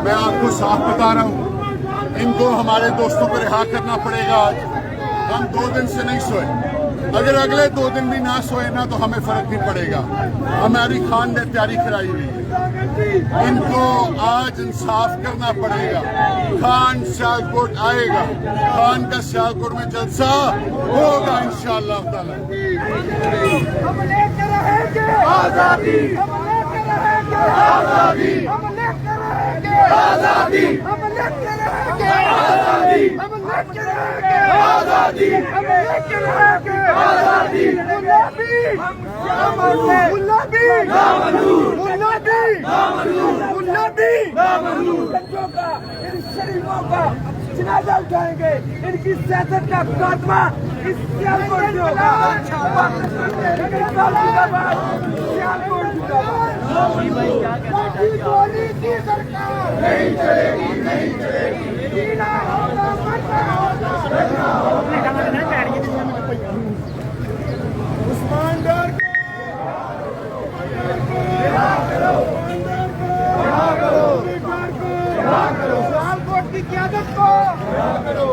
मैं आपको साफ बता रहा हूँ, इनको हमारे दोस्तों को रिहा करना पड़ेगा। आज हम 2 दिन से नहीं सोए, अगर अगले 2 दिन भी ना सोए ना तो हमें फर्क नहीं पड़ेगा। हमारी खान ने तैयारी कराई हुई है, इनको आज इंसाफ करना पड़ेगा। खान सियालकोट आएगा, खान का सियालकोट में जलसा होगा इंशाअल्लाह ताला। हम लेकर रहेंगे आजादी, हम लेकर रहेंगे आजादी, हम लेकर रहेंगे आजादी, हम लेकर रहेंगे आजादी, हम लेकर रहेंगे आजादी, हम लेकर रहेंगे आजादी। गुलाबी गुलाबी गुलाबी गुलाबी बच्चों का, इन शरीफों का जनाजा उठाएंगे। इनकी सियासत का खात्मा इस सियालकोट में होगा। सियालकोट जिंदाबाद। मोदी की सरकार नहीं चलेगी, नहीं चलेगी। जीना होगा, मरना होगा, रहना होगा। उस्मान डार को रिहा करो, रिहा करो, रिहा करो, सियालकोट की क़यादत को रिहा करो।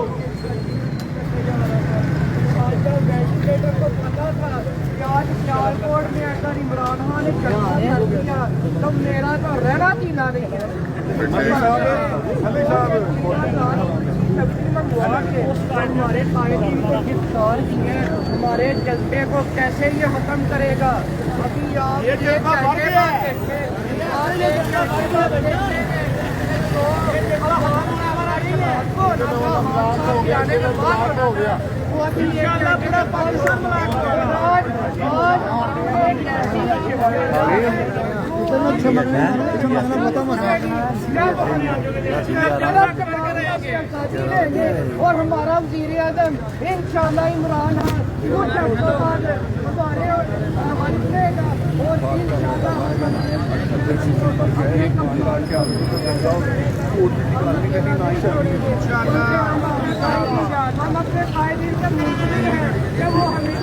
वेंटिलेटर को पता था कि आज सियालकोट में अगर इमरान खान ने चर्चा कर दिया तो मेरा तो रहना जीना नहीं है। हमारे कायदीन को गिरफ्तार किए, हमारे जज्बे को कैसे ये खत्म करेगा? अभी आप ये हो गया। और हमारा वज़ीर आज़म इंशाअल्लाह इमरान खान हमारे बनेगा और इंशाअल्लाह हम अपने कायदीन से मुंतज़िर हैं कि वो हमें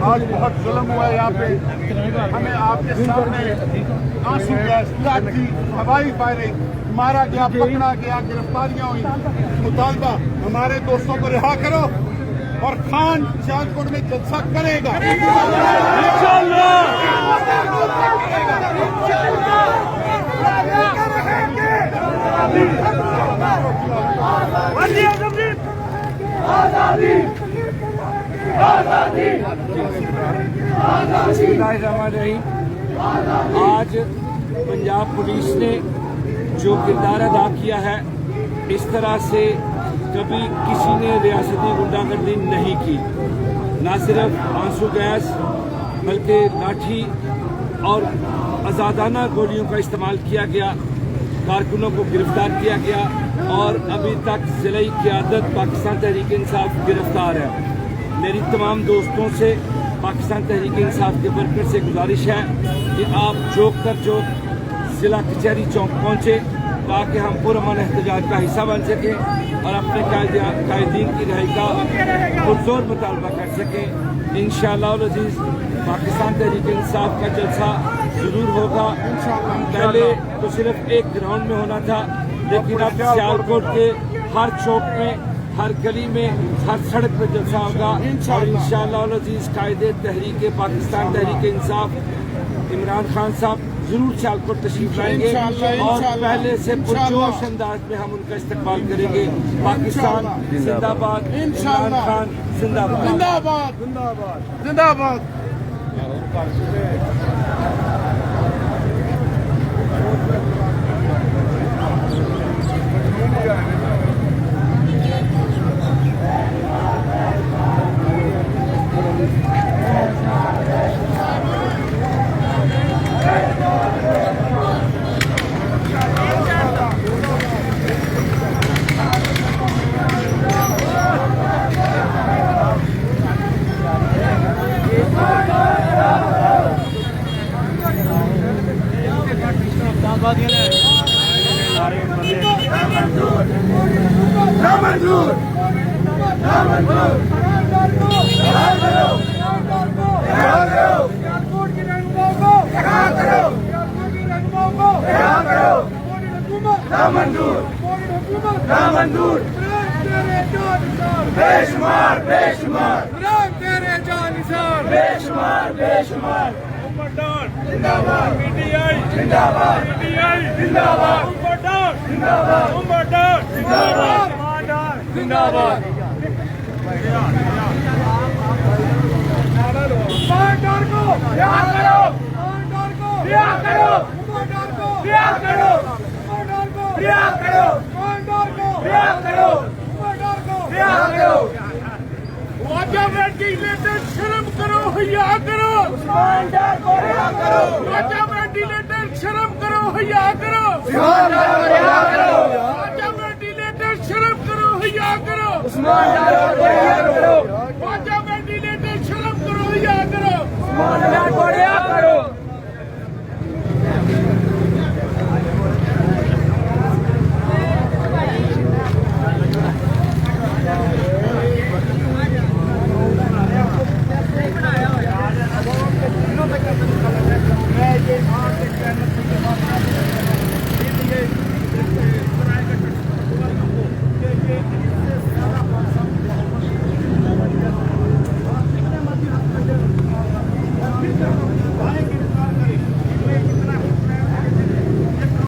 आज बहुत जुल्म हुआ है यहाँ पे। हमें आपके सामने आंसू गैस, लाठी, हवाई फायरिंग, मारा गया, पकड़ा गया, गिरफ्तारियां हुई। मुतालबा हमारे दोस्तों को रिहा करो और खान सियालकोट में जलसा करेगा आज पंजाब पुलिस ने जो किरदार अदा किया है, इस तरह से कभी किसी ने रियासती गुंडागर्दी नहीं की। न सिर्फ आंसू गैस बल्कि लाठी और आज़ादाना गोलियों का इस्तेमाल किया गया, कारकुनों को गिरफ्तार किया गया और अभी तक ज़िले क़यादत पाकिस्तान तहरीक इंसाफ गिरफ्तार है। मेरी तमाम दोस्तों से, पाकिस्तान तहरीक इंसाफ के वर्कर से गुजारिश है कि आप चौक दर चौक ज़िला कचहरी चौक पहुँचे ताकि हम पुरअमन एहतजाज का हिस्सा बन सकें और अपने कायदीन की रिहाई का पुरजोर मुतालबा कर सकें। इंशाअल्लाह अज़ीज़ पाकिस्तान तहरीक इंसाफ का जलसा ज़रूर होगा। पहले तो सिर्फ एक ग्राउंड में होना था, लेकिन अब सियालकोट के हर चौक में, हर गली में, हर सड़क पर जलसा होगा और इंशाअल्लाह अज़ीज़ कायदे तहरीक पाकिस्तान तहरीक इंसाफ इमरान खान साहब जरूर सियालकोट तशरीफ लाएंगे और पहले से पुरजोश अंदाज में हम उनका इस्तकबाल करेंगे। पाकिस्तान जिंदाबाद, इमरान खान जिंदाबाद, जिंदाबाद, जिंदाबाद, जिंदाबाद। बेशुमार बेशुमार तेरे जानिसार बेशुमार बेशुमार जिंदाबाद पीटीआई जिंदाबाद पीटीआई जिंदाबाद जिंदाबाद जिंदाबाद जिंदाबाद कमांडर को रिहा करो कमांडर को रिहा करो कमांडर को रिहा करो कमांडर को रिहा करो कमांडर को रिहा करो कमांडर को रिहा करो वाजा वेंटिलेटर शर्म करो हया करो कमांडर को रिहा करो वाजा वेंटिलेटर शर्म करो हया करो कमांडर को रिहा करो वाजा वेंटिलेटर शर्म करो हया करो कमांडर को रिहा करो वाजा वेंटिलेटर शर्म करो हया करो कमांडर को रिहा करो